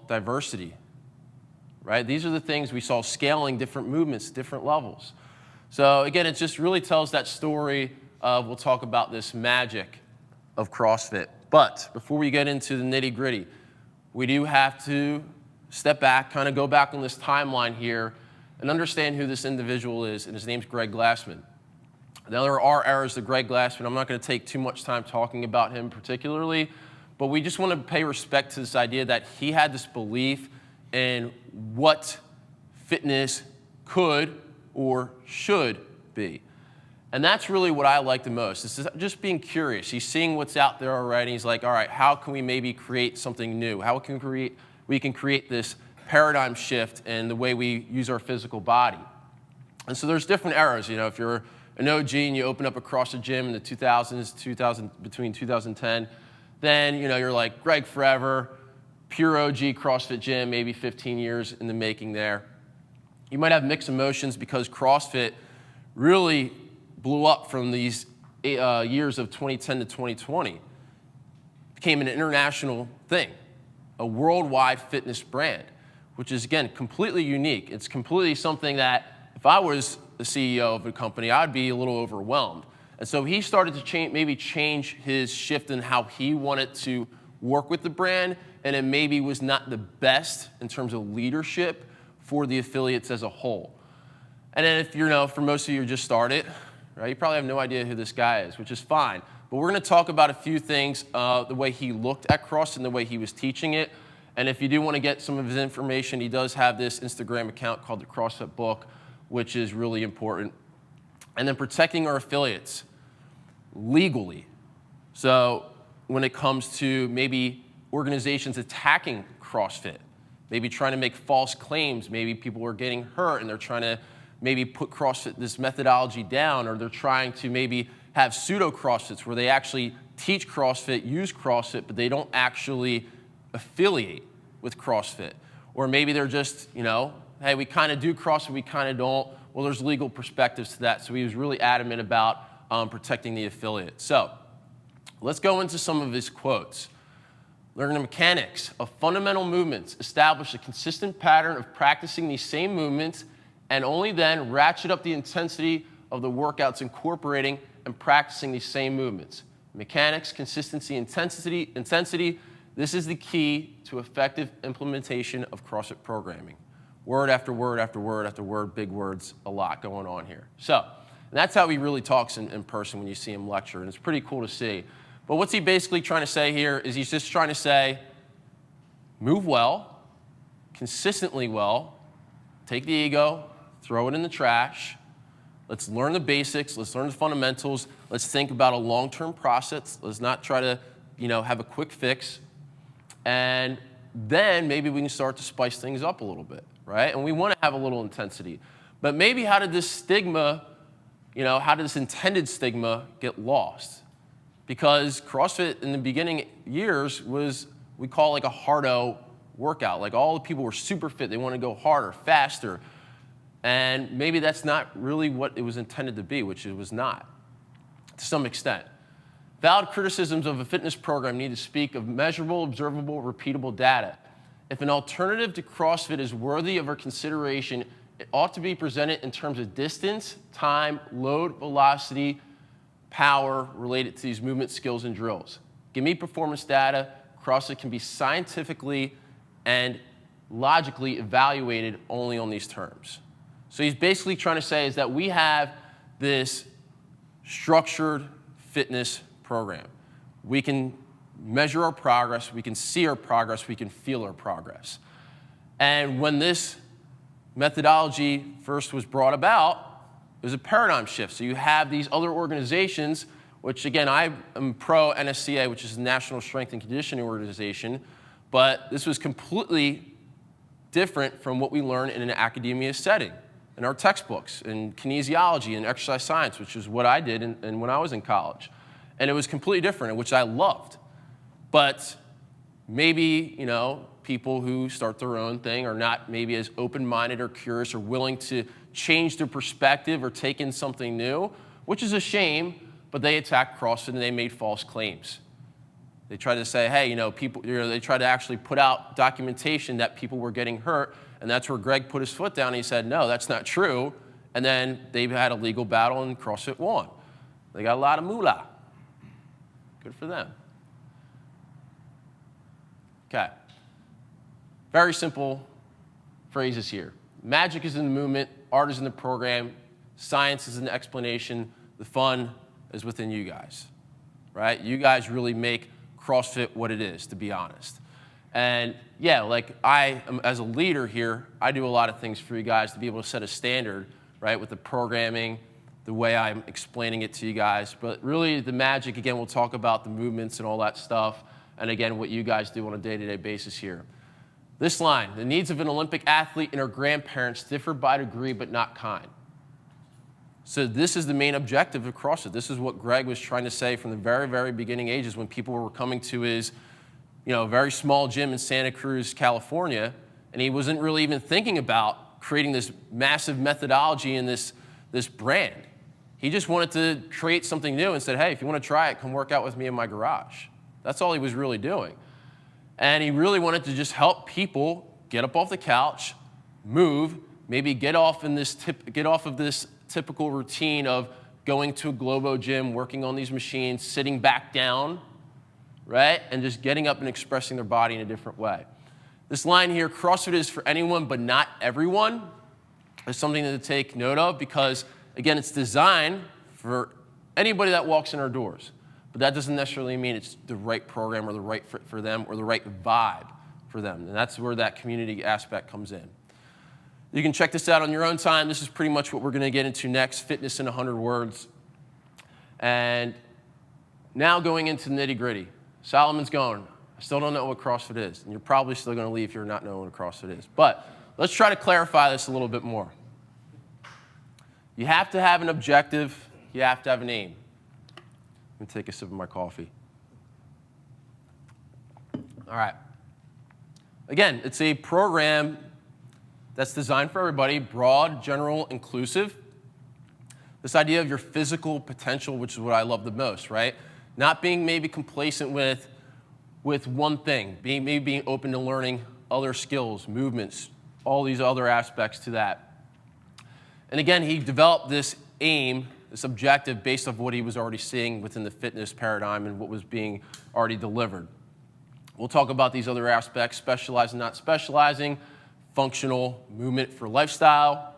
diversity, right? These are the things we saw scaling different movements, different levels. So again, it just really tells that story of, we'll talk about this magic of CrossFit. But before we get into the nitty gritty, we do have to step back, kind of go back on this timeline here and understand who this individual is, and his name's Greg Glassman. Now, there are errors to Greg Glassman. I'm not going to take too much time talking about him particularly, but we just want to pay respect to this idea that he had this belief in what fitness could or should be. And that's really what I like the most. It's just being curious. He's seeing what's out there already. He's like, all right, how can we maybe create something new? How can we can create this paradigm shift in the way we use our physical body? And so there's different eras. You know, if you're an OG and you open up a CrossFit gym in the 2000s, between 2010, then you're like Greg forever, pure OG CrossFit gym, maybe 15 years in the making there. You might have mixed emotions because CrossFit really blew up from these years of 2010 to 2020. Became an international thing, a worldwide fitness brand, which is, again, completely unique. It's completely something that if I was the CEO of a company, I'd be a little overwhelmed. And so he started to maybe change his shift in how he wanted to work with the brand, and it maybe was not the best in terms of leadership for the affiliates as a whole. And then if for most of you who just started, right, you probably have no idea who this guy is, which is fine. But we're going to talk about a few things, the way he looked at CrossFit and the way he was teaching it. And if you do want to get some of his information, he does have this Instagram account called the CrossFit Book, which is really important. And then protecting our affiliates legally. So when it comes to maybe organizations attacking CrossFit, maybe trying to make false claims, maybe people are getting hurt and they're trying to maybe put CrossFit, this methodology down, or they're trying to maybe have pseudo CrossFits where they actually teach CrossFit, use CrossFit, but they don't actually affiliate with CrossFit. Or maybe they're just, hey, we kind of do CrossFit, we kind of don't. Well, there's legal perspectives to that, so he was really adamant about protecting the affiliate. So let's go into some of his quotes. Learning the mechanics of fundamental movements, establish a consistent pattern of practicing these same movements, and only then ratchet up the intensity of the workouts incorporating and practicing these same movements. Mechanics, consistency, intensity. This is the key to effective implementation of CrossFit programming. Word after word after word after word, big words, a lot going on here. So, and that's how he really talks in person when you see him lecture, and it's pretty cool to see. But what's he basically trying to say here is he's just trying to say, move well, consistently well, take the ego, throw it in the trash. Let's learn the basics. Let's learn the fundamentals. Let's think about a long-term process. Let's not try to, have a quick fix. And then maybe we can start to spice things up a little bit, right? And we want to have a little intensity. But maybe how did this stigma, how did this intended stigma get lost? Because CrossFit in the beginning years was, we call like a hardo workout. Like all the people were super fit. They want to go harder, faster. And maybe that's not really what it was intended to be, which it was not, to some extent. Valid criticisms of a fitness program need to speak of measurable, observable, repeatable data. If an alternative to CrossFit is worthy of our consideration, it ought to be presented in terms of distance, time, load, velocity, power related to these movement skills and drills. Give me performance data. CrossFit can be scientifically and logically evaluated only on these terms. So he's basically trying to say is that we have this structured fitness program. We can measure our progress, we can see our progress, we can feel our progress. And when this methodology first was brought about, it was a paradigm shift. So you have these other organizations, which again, I am pro NSCA, which is the National Strength and Conditioning Organization, but this was completely different from what we learn in an academia setting, in our textbooks, in kinesiology and exercise science, which is what I did when I was in college. And it was completely different, which I loved. But maybe, people who start their own thing are not maybe as open-minded or curious or willing to change their perspective or take in something new, which is a shame, but they attacked CrossFit and they made false claims. They tried to say, hey, they tried to actually put out documentation that people were getting hurt, and that's where Greg put his foot down and he said, no, that's not true. And then they had a legal battle and CrossFit won. They got a lot of moolah. Good for them. Okay. Very simple phrases here. Magic is in the movement, art is in the program, science is in the explanation, the fun is within you guys, right? You guys really make CrossFit what it is, to be honest. And yeah, like I am, as a leader here, I do a lot of things for you guys to be able to set a standard, right, with the programming, the way I'm explaining it to you guys. But really the magic, again, we'll talk about the movements and all that stuff, and again, what you guys do on a day-to-day basis here. This line, the needs of an Olympic athlete and her grandparents differ by degree but not kind. So this is the main objective of CrossFit. This is what Greg was trying to say from the very, very beginning ages when people were coming to his very small gym in Santa Cruz, California, and he wasn't really even thinking about creating this massive methodology and this brand. He just wanted to create something new and said, hey, if you want to try it, come work out with me in my garage. That's all he was really doing. And he really wanted to just help people get up off the couch, move, maybe get off of this typical routine of going to a Globo gym, working on these machines, sitting back down, right? And just getting up and expressing their body in a different way. This line here, CrossFit is for anyone but not everyone, is something to take note of because, again, it's designed for anybody that walks in our doors. But that doesn't necessarily mean it's the right program or the right fit for them or the right vibe for them. And that's where that community aspect comes in. You can check this out on your own time. This is pretty much what we're going to get into next, fitness in 100 words. And now going into the nitty-gritty. Solomon's going, I still don't know what CrossFit is. And you're probably still going to leave if you're not knowing what CrossFit is. But let's try to clarify this a little bit more. You have to have an objective. You have to have an aim. Let me take a sip of my coffee. All right. Again, it's a program that's designed for everybody, broad, general, inclusive. This idea of your physical potential, which is what I love the most, right? Not being maybe complacent with one thing, maybe being open to learning other skills, movements, all these other aspects to that. And again, he developed this aim, this objective based off what he was already seeing within the fitness paradigm and what was being already delivered. We'll talk about these other aspects, specializing, not specializing, functional movement for lifestyle,